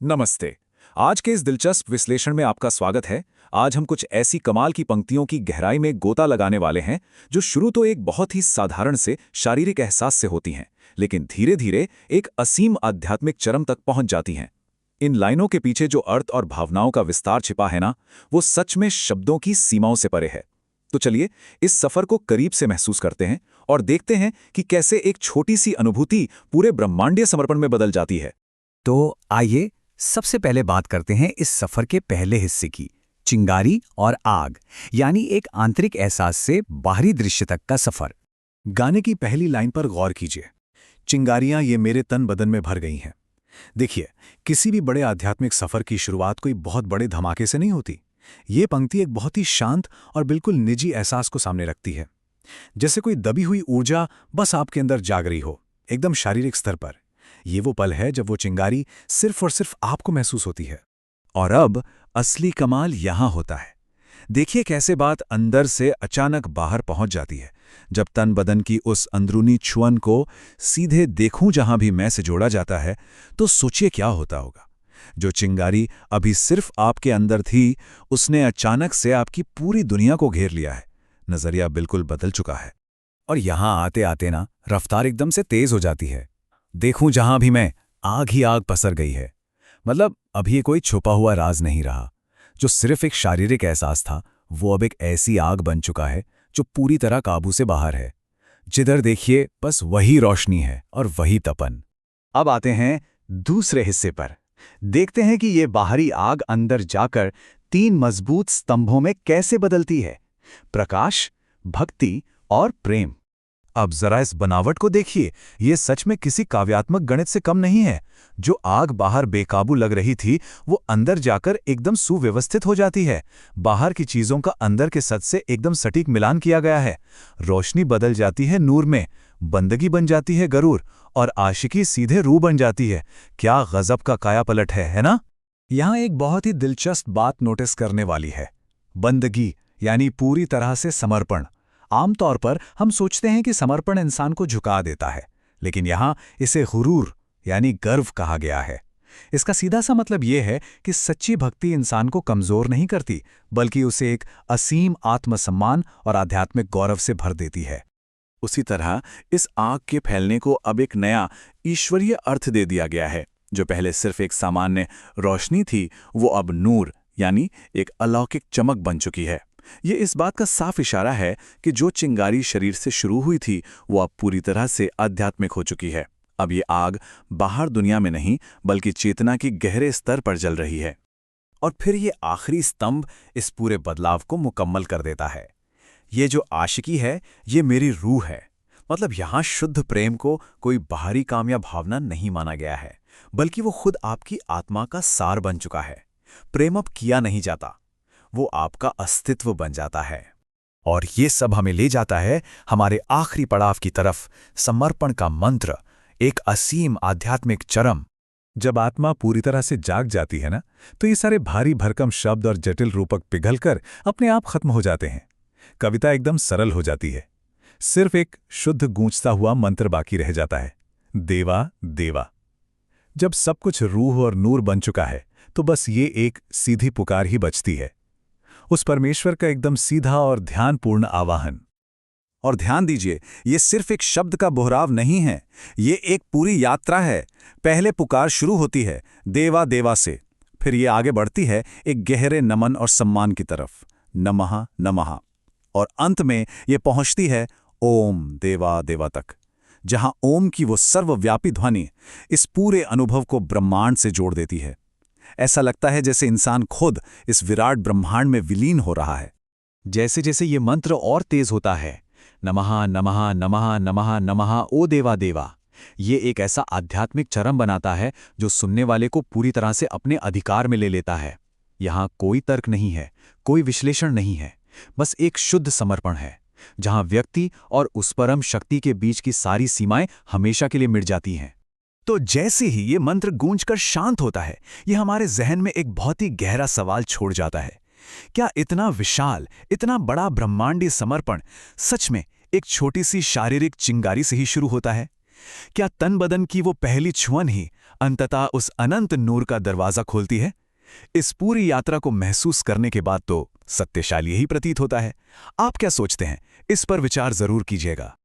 नमस्ते। आज के इस दिलचस्प विश्लेषण में आपका स्वागत है। आज हम कुछ ऐसी कमाल की पंक्तियों की गहराई में गोता लगाने वाले हैं जो शुरू तो एक बहुत ही साधारण से शारीरिक एहसास से होती हैं, लेकिन धीरे-धीरे एक असीम आध्यात्मिक चरम तक पहुंच जाती हैं। इन लाइनों के पीछे जो अर्थ और भावनाओं का विस्तार छिपा है ना, वो सच में शब्दों की सीमाओं से परे है। तो चलिए इस सफर को करीब से महसूस करते हैं और देखते हैं कि कैसे एक छोटी सी अनुभूति पूरे ब्रह्मांडीय समर्पण में बदल जाती है। तो आइए सबसे पहले बात करते हैं इस सफर के पहले हिस्से की, चिंगारी और आग, यानी एक आंतरिक एहसास से बाहरी दृश्य तक का सफर। गाने की पहली लाइन पर गौर कीजिए। चिंगारियां ये मेरे तन बदन में भर गई हैं। देखिए, किसी भी बड़े आध्यात्मिक सफर की शुरुआत कोई बहुत बड़े धमाके से नहीं होती। ये पंक्ति एक बहुत ही शांत और बिल्कुल निजी एहसास को सामने रखती है, जैसे कोई दबी हुई ऊर्जा बस आपके अंदर जाग रही हो, एकदम शारीरिक स्तर पर। ये वो पल है जब वो चिंगारी सिर्फ और सिर्फ आपको महसूस होती है। और अब असली कमाल यहां होता है। देखिए कैसे बात अंदर से अचानक बाहर पहुंच जाती है। जब तन बदन की उस अंदरूनी छुअन को सीधे देखूं जहां भी मैं से जोड़ा जाता है, तो सोचिए क्या होता होगा। जो चिंगारी अभी सिर्फ आपके अंदर थी, उसने अचानक से आपकी पूरी दुनिया को घेर लिया है। नजरिया बिल्कुल बदल चुका है। और यहां आते आते ना रफ्तार एकदम से तेज हो जाती है। देखूं जहां भी मैं, आग ही आग पसर गई है। मतलब अभी ये कोई छुपा हुआ राज नहीं रहा। जो सिर्फ एक शारीरिक एहसास था, वो अब एक ऐसी आग बन चुका है जो पूरी तरह काबू से बाहर है। जिधर देखिए बस वही रोशनी है और वही तपन। अब आते हैं दूसरे हिस्से पर। देखते हैं कि ये बाहरी आग अंदर जाकर 3 मजबूत स्तंभों में कैसे बदलती है: प्रकाश, भक्ति और प्रेम। अब जरा इस बनावट को देखिए। ये सच में किसी काव्यात्मक गणित से कम नहीं है। जो आग बाहर बेकाबू लग रही थी, वो अंदर जाकर एकदम सुव्यवस्थित हो जाती है। बाहर की चीजों का अंदर के सच से एकदम सटीक मिलान किया गया है। रोशनी बदल जाती है नूर में, बंदगी बन जाती है गरूर, और आशिकी सीधे रूह बन जाती है। क्या गजब का कायापलट है ना? यहां एक बहुत ही दिलचस्प बात नोटिस करने वाली है। बंदगी यानी पूरी तरह से समर्पण। आमतौर पर हम सोचते हैं कि समर्पण इंसान को झुका देता है, लेकिन यहां इसे गुरूर यानी गर्व कहा गया है। इसका सीधा सा मतलब यह है कि सच्ची भक्ति इंसान को कमजोर नहीं करती, बल्कि उसे एक असीम आत्मसम्मान और आध्यात्मिक गौरव से भर देती है। उसी तरह इस आग के फैलने को अब एक नया ईश्वरीय अर्थ दे दिया गया है। जो पहले सिर्फ एक सामान्य रोशनी थी, वो अब नूर यानी एक अलौकिक चमक बन चुकी है। ये इस बात का साफ इशारा है कि जो चिंगारी शरीर से शुरू हुई थी, वो अब पूरी तरह से आध्यात्मिक हो चुकी है। अब ये आग बाहर दुनिया में नहीं, बल्कि चेतना की गहरे स्तर पर जल रही है। और फिर ये आखिरी स्तंभ इस पूरे बदलाव को मुकम्मल कर देता है। ये जो आशिकी है, ये मेरी रूह है। मतलब यहां शुद्ध प्रेम को कोई बाहरी काम या भावना नहीं माना गया है, बल्कि वो खुद आपकी आत्मा का सार बन चुका है। प्रेम अब किया नहीं जाता, वो आपका अस्तित्व बन जाता है। और ये सब हमें ले जाता है हमारे आखिरी पड़ाव की तरफ, समर्पण का मंत्र, एक असीम आध्यात्मिक चरम। जब आत्मा पूरी तरह से जाग जाती है ना, तो ये सारे भारी भरकम शब्द और जटिल रूपक पिघलकर अपने आप खत्म हो जाते हैं। कविता एकदम सरल हो जाती है। सिर्फ एक शुद्ध गूंजता हुआ मंत्र बाकी रह जाता है, देवा देवा। जब सब कुछ रूह और नूर बन चुका है, तो बस ये एक सीधी पुकार ही बचती है, उस परमेश्वर का एकदम सीधा और ध्यानपूर्ण आवाहन। और ध्यान दीजिए, ये सिर्फ एक शब्द का दोहराव नहीं है, ये एक पूरी यात्रा है। पहले पुकार शुरू होती है देवा देवा से, फिर ये आगे बढ़ती है एक गहरे नमन और सम्मान की तरफ, नमः नमः, और अंत में ये पहुंचती है ओम देवा देवा तक, जहां ओम की वो सर्वव्यापी ध्वनि इस पूरे अनुभव को ब्रह्मांड से जोड़ देती है। ऐसा लगता है जैसे इंसान खुद इस विराट ब्रह्मांड में विलीन हो रहा है। जैसे जैसे ये मंत्र और तेज होता है, नमः नमः नमः नमः नमः ओ देवा देवा, ये एक ऐसा आध्यात्मिक चरम बनाता है जो सुनने वाले को पूरी तरह से अपने अधिकार में ले लेता है। यहाँ कोई तर्क नहीं है, कोई विश्लेषण नहीं है, बस एक शुद्ध समर्पण है, जहाँ व्यक्ति और उस परम शक्ति के बीच की सारी सीमाएं हमेशा के लिए मिट जाती हैं। तो जैसे ही ये मंत्र गूंजकर शांत होता है, ये हमारे जहन में एक बहुत ही गहरा सवाल छोड़ जाता है। क्या इतना विशाल, इतना बड़ा ब्रह्मांडीय समर्पण सच में एक छोटी सी शारीरिक चिंगारी से ही शुरू होता है? क्या तन बदन की वो पहली छुअन ही अंततः उस अनंत नूर का दरवाजा खोलती है। इस पूरी यात्रा को महसूस करने के बाद तो सत्यशाली ही प्रतीत होता है। आप क्या सोचते हैं? इस पर विचार जरूर कीजिएगा।